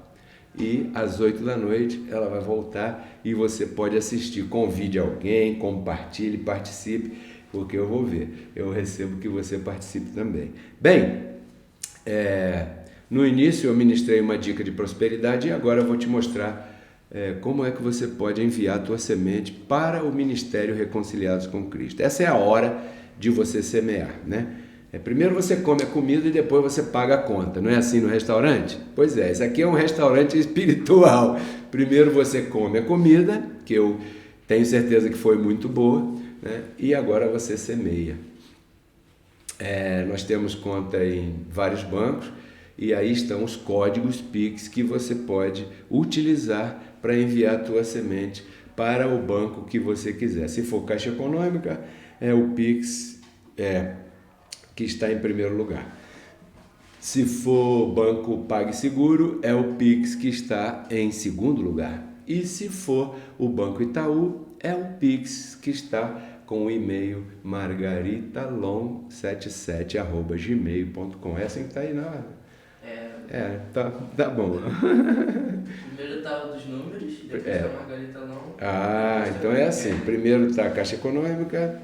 E às 8 da noite ela vai voltar e você pode assistir. Convide alguém, compartilhe, participe, porque eu vou ver. Eu recebo que você participe também. Bem, no início eu ministrei uma dica de prosperidade e agora eu vou te mostrar como é que você pode enviar a tua semente para o Ministério Reconciliados com Cristo. Essa é a hora de você semear, né? Primeiro você come a comida e depois você paga a conta. Não é assim no restaurante? Pois é, esse aqui é um restaurante espiritual. Primeiro você come a comida, que eu Tenho certeza que foi muito boa, né? E agora você semeia. Nós temos conta em vários bancos e aí estão os códigos Pix que você pode utilizar para enviar a tua semente para o banco que você quiser. Se for Caixa Econômica, é o Pix que está em primeiro lugar. Se for Banco PagSeguro, é o Pix que está em segundo lugar. E se for o Banco Itaú, é o Pix que está com o e-mail margaritalon77@gmail.com. É assim que está aí, não? Tá bom. Primeiro tá o dos números, depois tá a Margarita Long. Então é assim. Primeiro está a Caixa Econômica,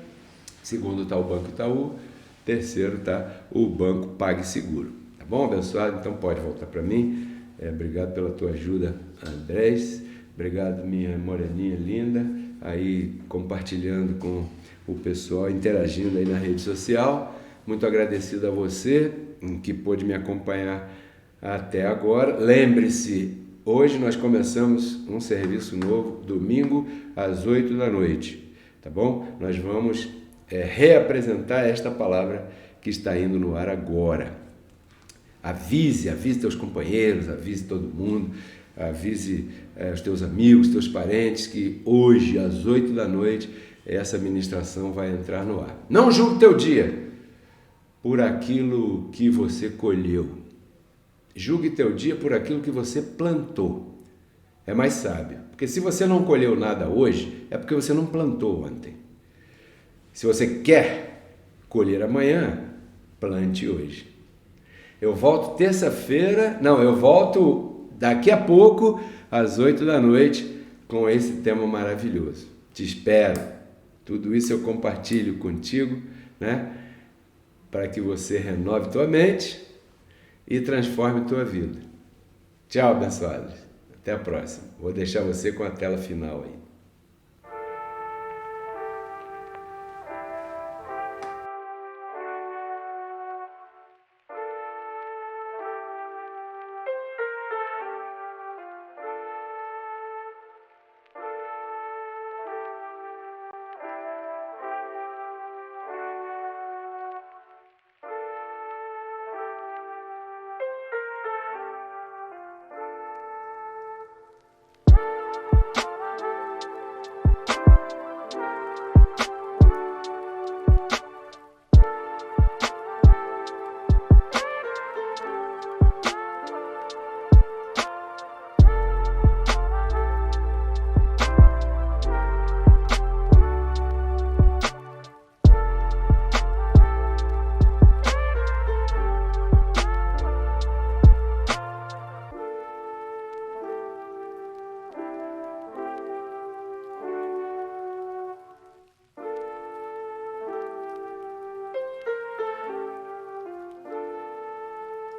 segundo está o Banco Itaú, terceiro está o Banco PagSeguro. Tá bom, abençoado? Então pode voltar para mim. Obrigado pela tua ajuda, Andrés. Obrigado, minha moreninha linda, aí compartilhando com o pessoal, interagindo aí na rede social. Muito agradecido a você que pôde me acompanhar até agora. Lembre-se, hoje nós começamos um serviço novo, domingo às 8 da noite, tá bom? Nós vamos reapresentar esta palavra que está indo no ar agora. Avise teus companheiros, avise todo mundo, avise os teus amigos, teus parentes, que hoje, às 8 da noite, essa ministração vai entrar no ar. Não julgue teu dia por aquilo que você colheu. Julgue teu dia por aquilo que você plantou. É mais sábio. Porque se você não colheu nada hoje, é porque você não plantou ontem. Se você quer colher amanhã, plante hoje. Eu volto eu volto daqui a pouco, às 8 da noite, com esse tema maravilhoso. Te espero. Tudo isso eu compartilho contigo, né? Para que você renove tua mente e transforme tua vida. Tchau, abençoados. Até a próxima. Vou deixar você com a tela final aí.